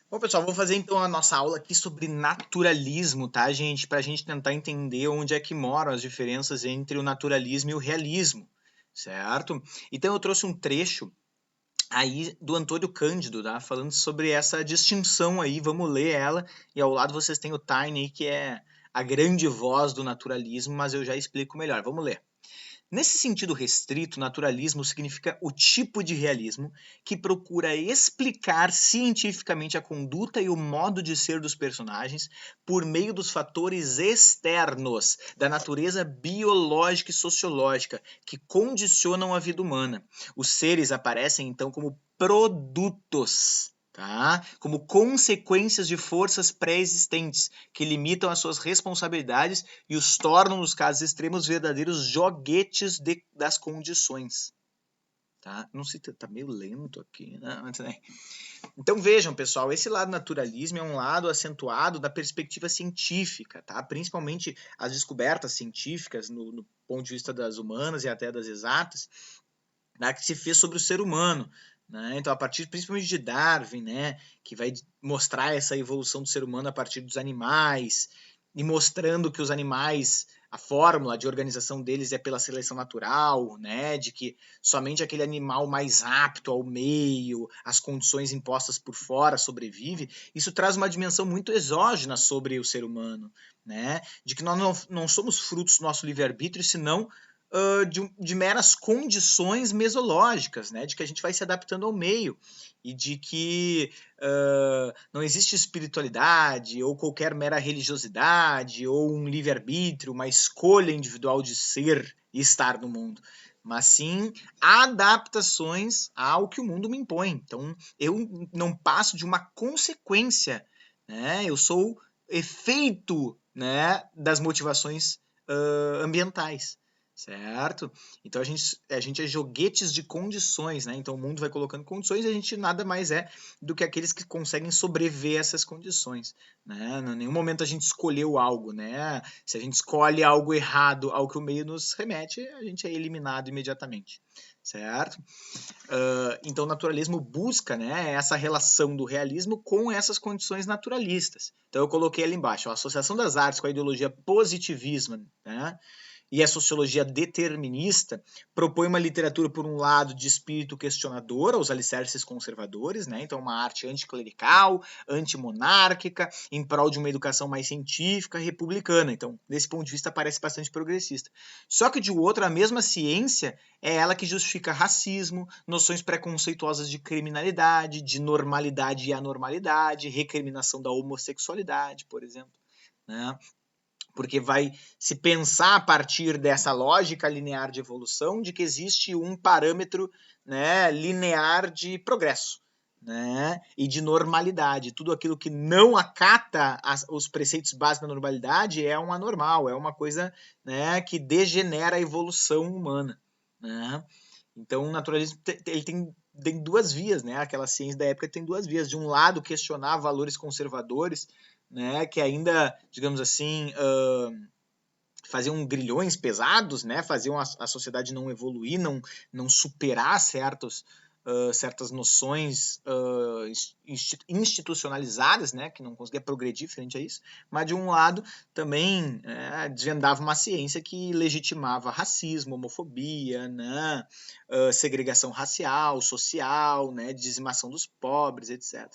Bom, pessoal, vou fazer então a nossa aula aqui sobre naturalismo, tá, gente? Para a gente tentar entender onde é que moram as diferenças entre o naturalismo e o realismo, certo? Então eu trouxe um trecho aí do Antônio Cândido, tá? Falando sobre essa distinção aí, vamos ler ela, e ao lado vocês têm o Taine aí, que é a grande voz do naturalismo, mas eu já explico melhor. Vamos ler. Nesse sentido restrito, naturalismo significa o tipo de realismo que procura explicar cientificamente a conduta e o modo de ser dos personagens por meio dos fatores externos da natureza biológica e sociológica que condicionam a vida humana. Os seres aparecem então como produtos, tá? Como consequências de forças pré-existentes que limitam as suas responsabilidades e os tornam, nos casos extremos, verdadeiros joguetes das condições. Tá? Não sei, tá meio lento aqui. Né? Então vejam, pessoal, esse lado naturalismo é um lado acentuado da perspectiva científica, tá? Principalmente as descobertas científicas no ponto de vista das humanas e até das exatas, né, que se fez sobre o ser humano. Né? Então, a partir principalmente de Darwin, né, que vai mostrar essa evolução do ser humano a partir dos animais, e mostrando que os animais, a fórmula de organização deles é pela seleção natural, né, de que somente aquele animal mais apto ao meio, às condições impostas por fora, sobrevive. Isso traz uma dimensão muito exógena sobre o ser humano, né, de que nós não somos frutos do nosso livre-arbítrio, senão de meras condições mesológicas, né? De que a gente vai se adaptando ao meio e de que não existe espiritualidade ou qualquer mera religiosidade ou um livre-arbítrio, uma escolha individual de ser e estar no mundo, mas sim adaptações ao que o mundo me impõe. Então, eu não passo de uma consequência, né? Eu sou efeito, né, das motivações ambientais, certo? Então a gente é joguetes de condições, né? Então o mundo vai colocando condições e a gente nada mais é do que aqueles que conseguem sobreviver a essas condições, né? Em nenhum momento a gente escolheu algo, né? Se a gente escolhe algo errado ao que o meio nos remete, a gente é eliminado imediatamente, certo? Então o naturalismo busca, né, essa relação do realismo com essas condições naturalistas. Então eu coloquei ali embaixo, a associação das artes com a ideologia positivismo, né? E a sociologia determinista propõe uma literatura, por um lado, de espírito questionador aos alicerces conservadores, né? Então, uma arte anticlerical, antimonárquica, em prol de uma educação mais científica, republicana. Então, desse ponto de vista, parece bastante progressista. Só que, de outro, a mesma ciência é ela que justifica racismo, noções preconceituosas de criminalidade, de normalidade e anormalidade, recriminação da homossexualidade, por exemplo, né? Porque vai se pensar a partir dessa lógica linear de evolução de que existe um parâmetro, né, linear de progresso, né, e de normalidade. Tudo aquilo que não acata os preceitos básicos da normalidade é um anormal, é uma coisa, né, que degenera a evolução humana, né? Então o naturalismo ele tem duas vias, né? Aquela ciência da época tem duas vias. De um lado, questionar valores conservadores, né? Que ainda, digamos assim, faziam grilhões pesados, né? Faziam a sociedade não evoluir, não superar certas noções institucionalizadas, né, que não conseguia progredir frente a isso, mas de um lado também desvendava uma ciência que legitimava racismo, homofobia, né, segregação racial, social, né, dizimação dos pobres, etc.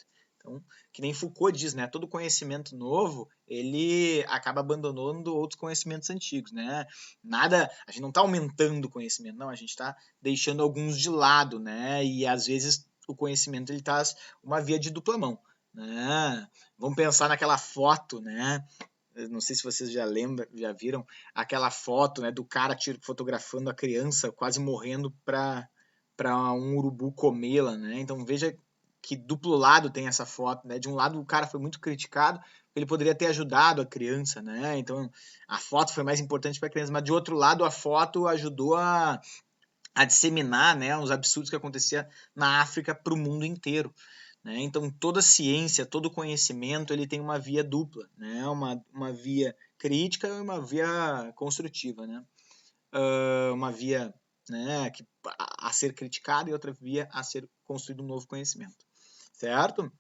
Então, que nem Foucault diz, né, todo conhecimento novo ele acaba abandonando outros conhecimentos antigos, né? Nada, a gente não está aumentando o conhecimento, não, a gente está deixando alguns de lado, né? E às vezes o conhecimento ele tá uma via de dupla mão, né? Vamos pensar naquela foto, né? Eu não sei se vocês já lembram, já viram aquela foto, né, do cara fotografando a criança quase morrendo para um urubu comê-la, né? Então veja que duplo lado tem essa foto, né? De um lado o cara foi muito criticado, ele poderia ter ajudado a criança, né? Então a foto foi mais importante para a criança, mas de outro lado a foto ajudou a disseminar, né, os absurdos que acontecia na África para o mundo inteiro. Né? Então toda ciência, todo conhecimento, ele tem uma via dupla, né? Uma via crítica e uma via construtiva, né? Uma via, né, a ser criticada e outra via a ser construído um novo conhecimento, certo?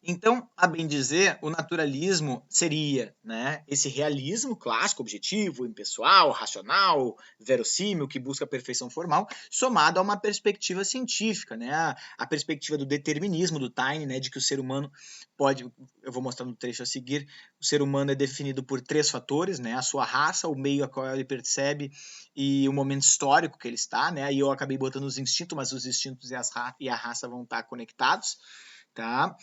Então, a bem dizer, o naturalismo seria, né, esse realismo clássico, objetivo, impessoal, racional, verossímil, que busca a perfeição formal, somado a uma perspectiva científica, né, a perspectiva do determinismo, do Taine, né, de que o ser humano pode, eu vou mostrar no trecho a seguir, o ser humano é definido por 3 fatores, né, a sua raça, o meio a qual ele percebe e o momento histórico que ele está, né, aí eu acabei botando os instintos, mas os instintos e a raça vão estar conectados, tá?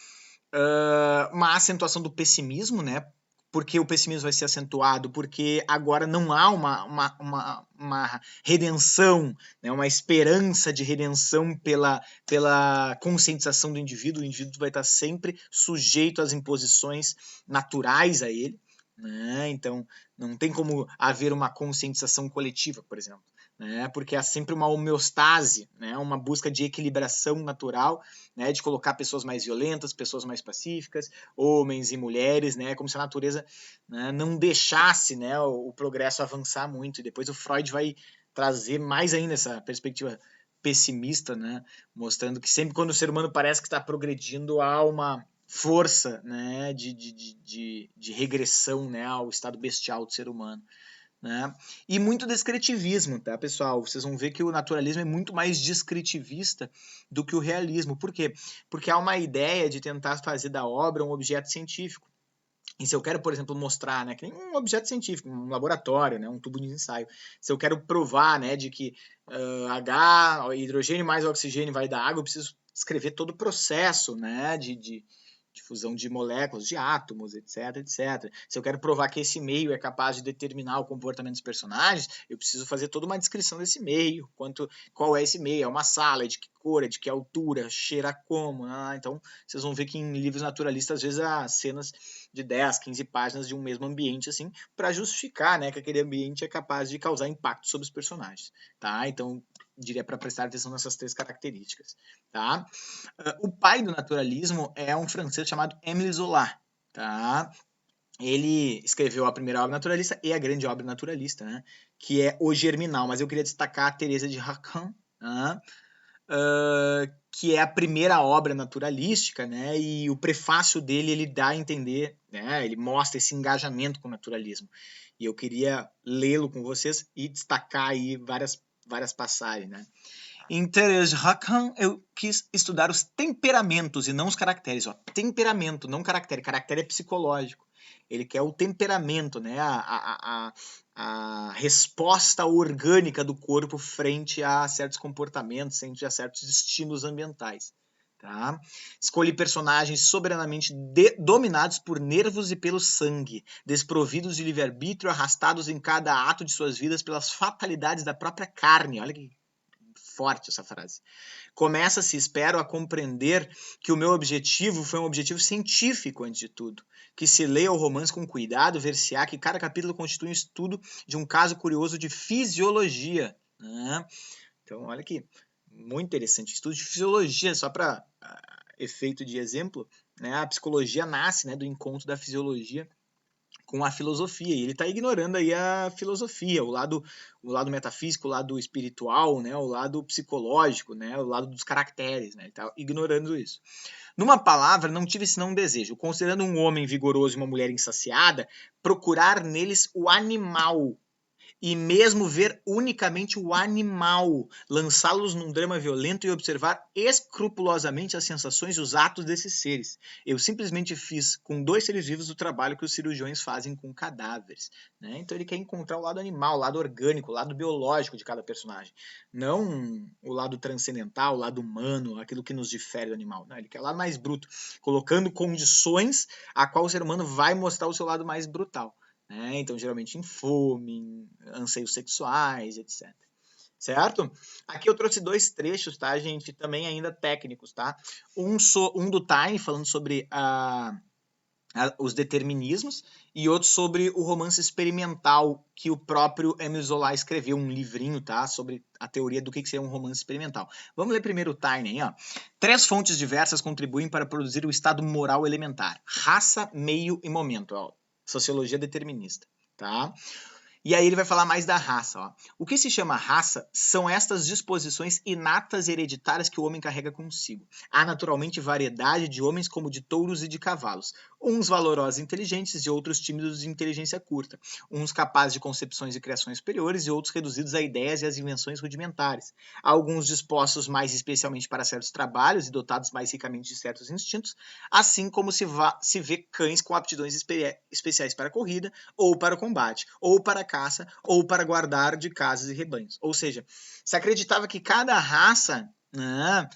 Uma acentuação do pessimismo, né? Porque o pessimismo vai ser acentuado, porque agora não há uma redenção, né? Uma esperança de redenção pela conscientização do indivíduo. O indivíduo vai estar sempre sujeito às imposições naturais a ele, né? Então, não tem como haver uma conscientização coletiva, por exemplo. Né, porque há sempre uma homeostase, né, uma busca de equilibração natural, né, de colocar pessoas mais violentas, pessoas mais pacíficas, homens e mulheres, né, como se a natureza, né, não deixasse, né, o progresso avançar muito. E depois o Freud vai trazer mais ainda essa perspectiva pessimista, né, mostrando que sempre quando o ser humano parece que está progredindo, há uma força, né, de regressão, né, ao estado bestial do ser humano. Né? E muito descritivismo, tá, pessoal? Vocês vão ver que o naturalismo é muito mais descritivista do que o realismo. Por quê? Porque há uma ideia de tentar fazer da obra um objeto científico. E se eu quero, por exemplo, mostrar, né, que nem um objeto científico, um laboratório, né, um tubo de ensaio, se eu quero provar, né, de que hidrogênio mais oxigênio vai dar água, eu preciso escrever todo o processo, né, de fusão de moléculas, de átomos, etc, etc. Se eu quero provar que esse meio é capaz de determinar o comportamento dos personagens, eu preciso fazer toda uma descrição desse meio, qual é esse meio, é uma sala, é de que cor, é de que altura, cheira como. Então, vocês vão ver que em livros naturalistas, às vezes, há cenas de 10, 15 páginas de um mesmo ambiente, assim, para justificar, né, que aquele ambiente é capaz de causar impacto sobre os personagens, tá? Então, diria para prestar atenção nessas 3 características, tá? O pai do naturalismo é um francês chamado Émile Zola, tá? Ele escreveu a primeira obra naturalista e a grande obra naturalista, né? Que é O Germinal, mas eu queria destacar a Teresa de Racan, né? Que é a primeira obra naturalística, né? E o prefácio dele ele dá a entender, né? Ele mostra esse engajamento com o naturalismo. E eu queria lê-lo com vocês e destacar aí várias passagens, né? Em Thérèse Racan, eu quis estudar os temperamentos e não os caracteres. Ó. Temperamento, não caractere. Caractere é psicológico. Ele quer o temperamento, né? A resposta orgânica do corpo frente a certos comportamentos, frente a certos estímulos ambientais. Tá? Escolhe personagens soberanamente dominados por nervos e pelo sangue, desprovidos de livre-arbítrio, arrastados em cada ato de suas vidas pelas fatalidades da própria carne. Olha que forte essa frase. Começa-se, espero, a compreender que o meu objetivo foi um objetivo científico, antes de tudo. Que se leia o romance com cuidado, ver-se-á que cada capítulo constitui um estudo de um caso curioso de fisiologia. Né? Então, olha aqui, muito interessante. Estudo de fisiologia, só para efeito de exemplo, né? A psicologia nasce, né, do encontro da fisiologia com a filosofia, e ele está ignorando aí a filosofia, o lado metafísico, o lado espiritual, né, o lado psicológico, né, o lado dos caracteres, né, ele está ignorando isso. Numa palavra, não tive senão um desejo, considerando um homem vigoroso e uma mulher insaciada, procurar neles o animal, e mesmo ver unicamente o animal, lançá-los num drama violento e observar escrupulosamente as sensações e os atos desses seres. Eu simplesmente fiz com 2 seres vivos o trabalho que os cirurgiões fazem com cadáveres. Né? Então ele quer encontrar o lado animal, o lado orgânico, o lado biológico de cada personagem. Não o lado transcendental, o lado humano, aquilo que nos difere do animal. Não, ele quer o lado mais bruto, colocando condições a qual o ser humano vai mostrar o seu lado mais brutal. Né? Então, geralmente em fome, em anseios sexuais, etc. Certo? Aqui eu trouxe 2 trechos, tá, gente? Também ainda técnicos, tá? Um do Taine, falando sobre os determinismos, e outro sobre o romance experimental que o próprio Émile Zola escreveu, um livrinho, tá? Sobre a teoria do que seria um romance experimental. Vamos ler primeiro o Taine aí, ó. 3 fontes diversas contribuem para produzir o estado moral elementar: raça, meio e momento, ó. Sociologia determinista, tá? E aí ele vai falar mais da raça. Ó. O que se chama raça são estas disposições inatas e hereditárias que o homem carrega consigo. Há naturalmente variedade de homens como de touros e de cavalos. Uns valorosos e inteligentes e outros tímidos de inteligência curta. Uns capazes de concepções e criações superiores e outros reduzidos a ideias e às invenções rudimentares. Alguns dispostos mais especialmente para certos trabalhos e dotados mais ricamente de certos instintos, assim como se vê cães com aptidões especiais para a corrida, ou para o combate, ou para a caça, ou para guardar de casas e rebanhos. Ou seja, se acreditava que cada raça, né,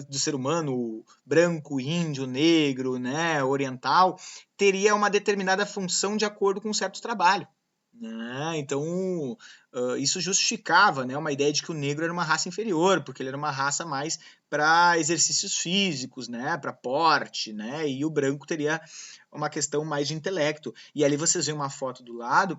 do ser humano, branco, índio, negro, né, oriental, teria uma determinada função de acordo com um certo trabalho. Né? Então, isso justificava, né, uma ideia de que o negro era uma raça inferior, porque ele era uma raça mais para exercícios físicos, né, para porte, né, e o branco teria uma questão mais de intelecto. E ali vocês veem uma foto do lado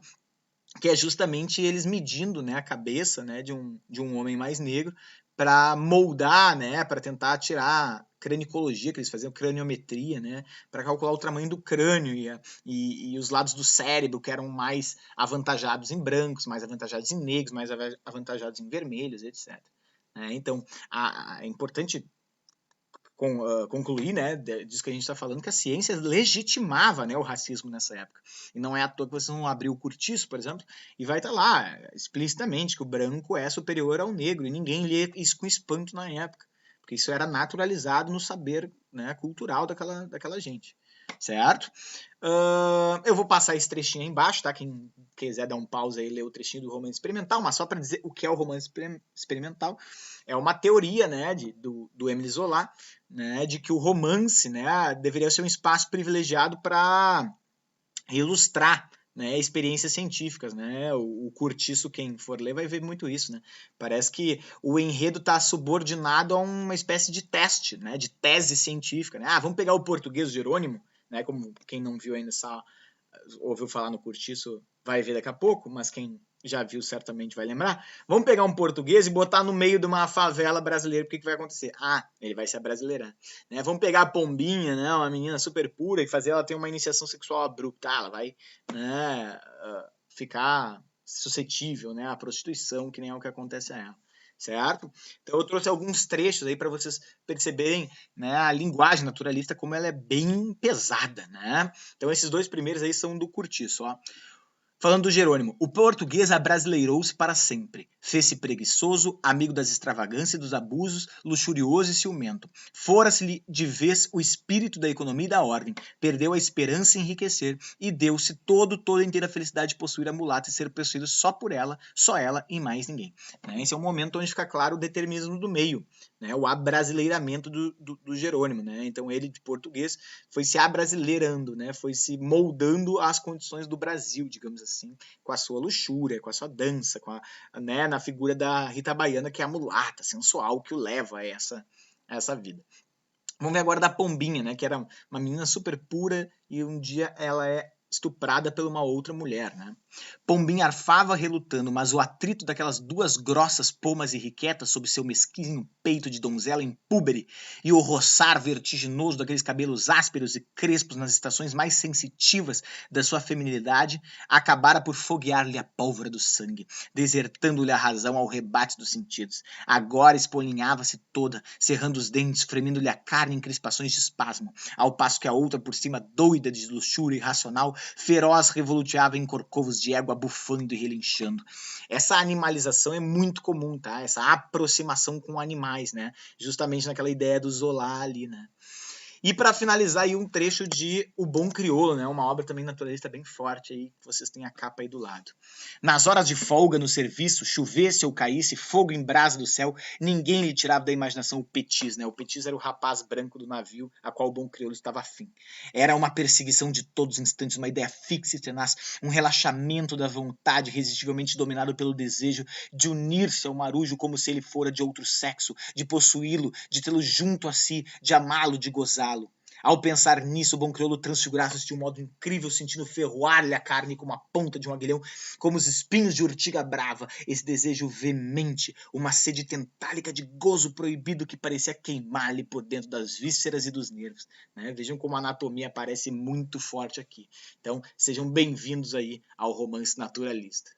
que é justamente eles medindo, né, a cabeça, né, de um homem mais negro para moldar, né, para tentar tirar cranicologia, que eles faziam craniometria, né, para calcular o tamanho do crânio e os lados do cérebro que eram mais avantajados em brancos, mais avantajados em negros, mais avantajados em vermelhos, etc. Então, é importante concluir, né, disso que a gente está falando, que a ciência legitimava, né, o racismo nessa época. E não é à toa que vocês vão abrir o Curtiço, por exemplo, e vai estar lá explicitamente que o branco é superior ao negro, e ninguém lê isso com espanto na época, porque isso era naturalizado no saber, né, cultural daquela gente. Certo? Eu vou passar esse trechinho aí embaixo, tá? Quem quiser dar um pause aí e ler o trechinho do romance experimental, mas só para dizer o que é o romance experimental, é uma teoria, né, do Émile Zola, né, de que o romance, né, deveria ser um espaço privilegiado para ilustrar, né, experiências científicas, né? O Curtiço, quem for ler, vai ver muito isso, né? Parece que o enredo está subordinado a uma espécie de teste, né, de tese científica, né? Vamos pegar o português Jerônimo, né? Como quem não viu ainda ouviu falar no Curtiço vai ver daqui a pouco, mas quem já viu certamente vai lembrar. Vamos pegar um português e botar no meio de uma favela brasileira, o que vai acontecer? Ele vai se abrasileirar. Né? Vamos pegar a Pombinha, né? Uma menina super pura, e fazer ela ter uma iniciação sexual abrupta. Ela vai, né, ficar suscetível, né, à prostituição, que nem é o que acontece a ela. Certo? Então eu trouxe alguns trechos aí para vocês perceberem, né, a linguagem naturalista, como ela é bem pesada, né? Então esses dois primeiros aí são do Curtiço, ó. Falando do Jerônimo, o português abrasileirou-se para sempre. Fez-se preguiçoso, amigo das extravagâncias e dos abusos, luxurioso e ciumento. Fora-se-lhe de vez o espírito da economia e da ordem. Perdeu a esperança em enriquecer e deu-se toda inteira felicidade de possuir a mulata e ser possuído só por ela, só ela e mais ninguém. Né? Esse é o momento onde fica claro o determinismo do meio, né? O abrasileiramento do Jerônimo. Né? Então ele, de português, foi se abrasileirando, né? Foi se moldando às condições do Brasil, digamos assim, com a sua luxúria, com a sua dança, né, na figura da Rita Baiana, que é a mulata sensual que o leva a essa vida. Vamos ver agora da Pombinha, né, que era uma menina super pura e um dia ela é estuprada por uma outra mulher, né? Pombinha arfava relutando, mas o atrito daquelas duas grossas pomas irrequietas sob seu mesquinho peito de donzela impúbere e o roçar vertiginoso daqueles cabelos ásperos e crespos nas estações mais sensitivas da sua feminilidade acabara por foguear-lhe a pólvora do sangue, desertando-lhe a razão ao rebate dos sentidos. Agora espolinhava-se toda, cerrando os dentes, fremindo-lhe a carne em crispações de espasmo, ao passo que a outra, por cima, doida de luxúria irracional, feroz revoluteava em corcovos de égua bufando e relinchando. Essa animalização é muito comum, tá? Essa aproximação com animais, né? Justamente naquela ideia do Zola ali, né? E para finalizar aí um trecho de O Bom Crioulo, né? Uma obra também naturalista bem forte aí, que vocês têm a capa aí do lado. Nas horas de folga no serviço, chovesse ou caísse, fogo em brasa do céu, ninguém lhe tirava da imaginação o Petis, né? O Petis era o rapaz branco do navio a qual o Bom Crioulo estava afim. Era uma perseguição de todos os instantes, uma ideia fixa e tenaz, um relaxamento da vontade irresistivelmente dominado pelo desejo de unir-se ao marujo como se ele fora de outro sexo, de possuí-lo, de tê-lo junto a si, de amá-lo, de gozá-lo. Ao pensar nisso, o bom crioulo transfigurava-se de um modo incrível, sentindo ferroar-lhe a carne como a ponta de um aguilhão, como os espinhos de urtiga brava. Esse desejo veemente, uma sede tentálica de gozo proibido que parecia queimar-lhe por dentro das vísceras e dos nervos. Né? Vejam como a anatomia aparece muito forte aqui. Então, sejam bem-vindos aí ao romance naturalista.